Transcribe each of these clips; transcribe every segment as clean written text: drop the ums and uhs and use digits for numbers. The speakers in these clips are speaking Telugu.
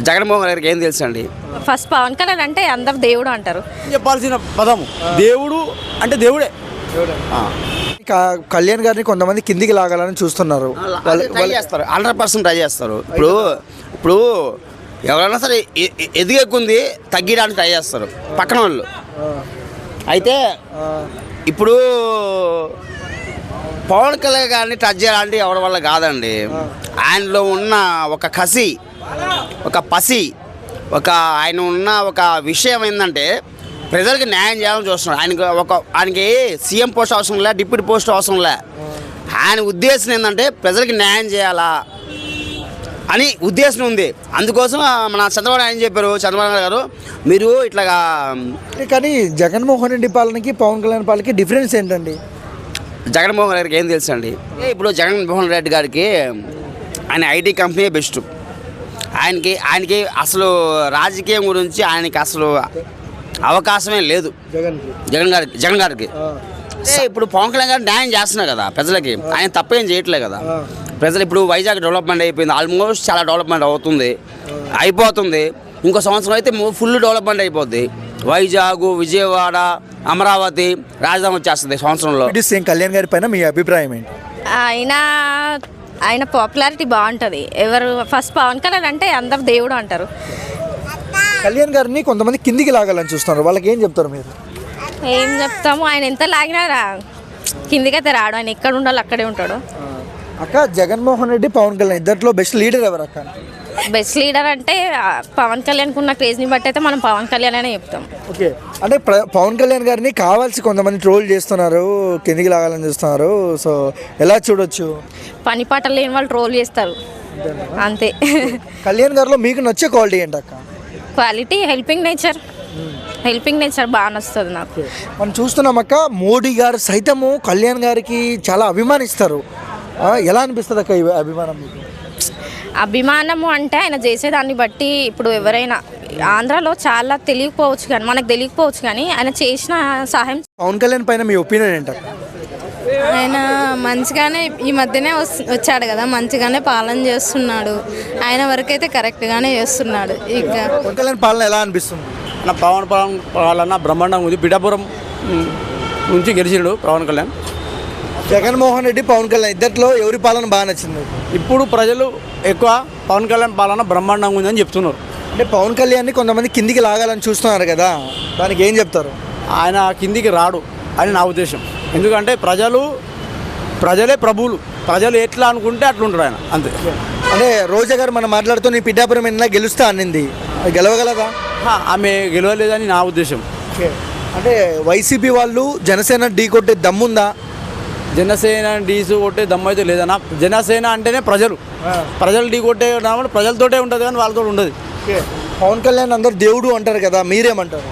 జగన్మోహన్ గారికి ఏం తెలుసు అండి? ఫస్ట్ పవన్ కళ్యాణ్ అంటే అందరు దేవుడు అంటారు. చెప్పాల్సిన పదము దేవుడు అంటే దేవుడే. కళ్యాణ్ గారిని కొంతమంది కిందికి లాగాలని చూస్తున్నారు. ట్రై చేస్తారు, 100% ట్రై చేస్తారు. ఇప్పుడు ఎవరైనా సరే ఎదిగేకుంది తగ్గడానికి ట్రై చేస్తారు పక్కన వాళ్ళు. అయితే ఇప్పుడు పవన్ కళ్యాణ్ గారిని టచ్ చేయాలంటే ఎవరి వల్ల కాదండి. ఆయనలో ఉన్న ఒక కసి, ఒక పసి, ఆయన ఉన్న ఒక విషయం ఏంటంటే ప్రజలకి న్యాయం చేయాలని చూస్తున్నాడు. ఆయనకి సీఎం పోస్ట్ అవసరం లే, డిప్యూటీ పోస్ట్ అవసరం లే. ఆయన ఉద్దేశం ఏంటంటే ప్రజలకి న్యాయం చేయాలా అని ఉద్దేశం ఉంది. అందుకోసం మన చంద్రబాబు నాయుడు చెప్పారు, చంద్రబాబు నాయుడు గారు మీరు ఇట్లాగా. కానీ జగన్మోహన్ రెడ్డి పాలనకి పవన్ కళ్యాణ్ పాలనకి డిఫరెన్స్ ఏంటండి? జగన్మోహన్ గారికి ఏం తెలుసు అండి? ఇప్పుడు జగన్మోహన్ రెడ్డి గారికి ఆయన ఐటీ కంపెనీ బెస్ట్. ఆయనకి అసలు రాజకీయం గురించి ఆయనకి అసలు అవకాశమే లేదు. జగన్ గారికి ఇప్పుడు పవన్ కళ్యాణ్ గారు న్యాయం చేస్తున్నారు కదా ప్రజలకి. ఆయన తప్పేం చేయట్లేదు కదా. ప్రజలు ఇప్పుడు వైజాగ్ డెవలప్మెంట్ అయిపోయింది, ఆల్మోస్ట్ చాలా డెవలప్మెంట్ అయిపోతుంది. ఇంకో సంవత్సరం అయితే ఫుల్ డెవలప్మెంట్ అయిపోద్ది. వైజాగ్, విజయవాడ, అమరావతి రాజధాని వచ్చేస్తుంది సంవత్సరంలో. కళ్యాణ్ గారి పైన మీ అభిప్రాయం ఏంటి? ఆయన పాపులారిటీ బాగుంటుంది. ఫస్ట్ పవన్ కళ్యాణ్ అంటే అందరు దేవుడు అంటారు. కళ్యాణ్ గారిని కొంతమంది కిందికి లాగాలని చూస్తున్నారు, వాళ్ళకి ఏం చెప్తారు మీరు? ఏం చెప్తాము, ఆయన ఎంత లాగినా కిందికైతే రాడు. ఆయన ఎక్కడ ఉండాలో అక్కడే ఉంటాడు. అక్క, జగన్మోహన్ రెడ్డి పవన్ కళ్యాణ్ ఇద్దరిలో బెస్ట్ లీడర్ ఎవరు అక్క? బెస్ట్ లీడర్ అంటే పవన్ కళ్యాణ్కి ఉన్న క్రేజ్ని బట్టి అయితే మనం పవన్ కళ్యాణ్ అనే చెప్తాం. ఓకే, అంటే పవన్ కళ్యాణ్ గారిని కావాల్సి కొంతమంది ట్రోల్ చేస్తున్నారు, కిందికి లాగాలని చూస్తున్నారు. సో ఎలా చూడొచ్చు? పని పాటలు లేని వాళ్ళు ట్రోల్ చేస్తారు అంతే. కళ్యాణ్ గారిలో మీకు నచ్చే క్వాలిటీ ఏంటి అక్క? క్వాలిటీ హెల్పింగ్ నేచర్ బాగా నచ్చుతుంది నాకు. మనం చూస్తున్నాం అక్క, మోడీ గారు సైతము కళ్యాణ్ గారికి చాలా అభిమానిస్తారు. ఎలా అనిపిస్తుంది అక్క ఈ అభిమానం మీకు? అభిమానము అంటే ఆయన చేసేదాన్ని బట్టి. ఇప్పుడు ఎవరైనా ఆంధ్రాలో చాలా మనకు తెలియకపోవచ్చు కానీ ఆయన చేసిన సహాయం. పవన్ కళ్యాణ్ పైన మీ ఒపీనియన్ ఏంటక్క? ఆయన మంచిగానే ఈ మధ్యనే వచ్చాడు కదా, మంచిగానే పాలన చేస్తున్నాడు. ఆయన వరకైతే కరెక్ట్గానే చేస్తున్నాడు. ఇక పవన్ కళ్యాణ్ పాలన ఎలా అనిపిస్తుంది? పవన్ పాలన బ్రహ్మాండంగా ఉంది. పిఠాపురం నుంచి గెలిచిండు పవన్ కళ్యాణ్. జగన్మోహన్ రెడ్డి, పవన్ కళ్యాణ్ ఇద్దరిలో ఎవరి పాలన బాగా నచ్చింది? ఇప్పుడు ప్రజలు ఎక్కువ పవన్ కళ్యాణ్ పాలన బ్రహ్మాండంగా ఉందని చెప్తున్నారు. అంటే పవన్ కళ్యాణ్ని కొంతమంది కిందికి లాగాలని చూస్తున్నారు కదా, దానికి ఏం చెప్తారు? ఆయన కిందికి రాడు అని నా ఉద్దేశం. ఎందుకంటే ప్రజలే ప్రభువులు. ప్రజలు ఎట్లా అనుకుంటే అట్లుంటారు ఆయన, అంతే. అంటే రోజా గారు మనం మాట్లాడుతూ నీ పిఠాపురం ఎన్న గెలుస్తా అనింది, గెలవగలదా? ఆమె గెలవలేదని నా ఉద్దేశం. అంటే వైసీపీ వాళ్ళు జనసేన ఢీ కొట్టే దమ్ముందా? జనసేన ఢీసు కొట్టే దమ్ము అయితే లేదన్నా. జనసేన అంటేనే ప్రజలు ఢీ కొట్టే ప్రజలతోటే ఉంటుంది కానీ వాళ్ళతో ఉండదు. పవన్ కళ్యాణ్ అందరు దేవుడు అంటారు కదా, మీరేమంటారు?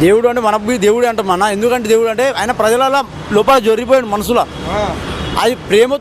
దేవుడు అంటే మనకు దేవుడు అంటాం అన్న. ఎందుకంటే దేవుడు అంటే ఆయన ప్రజల లోపల జరిగిపోయాడు మనసులో. అది ప్రేమ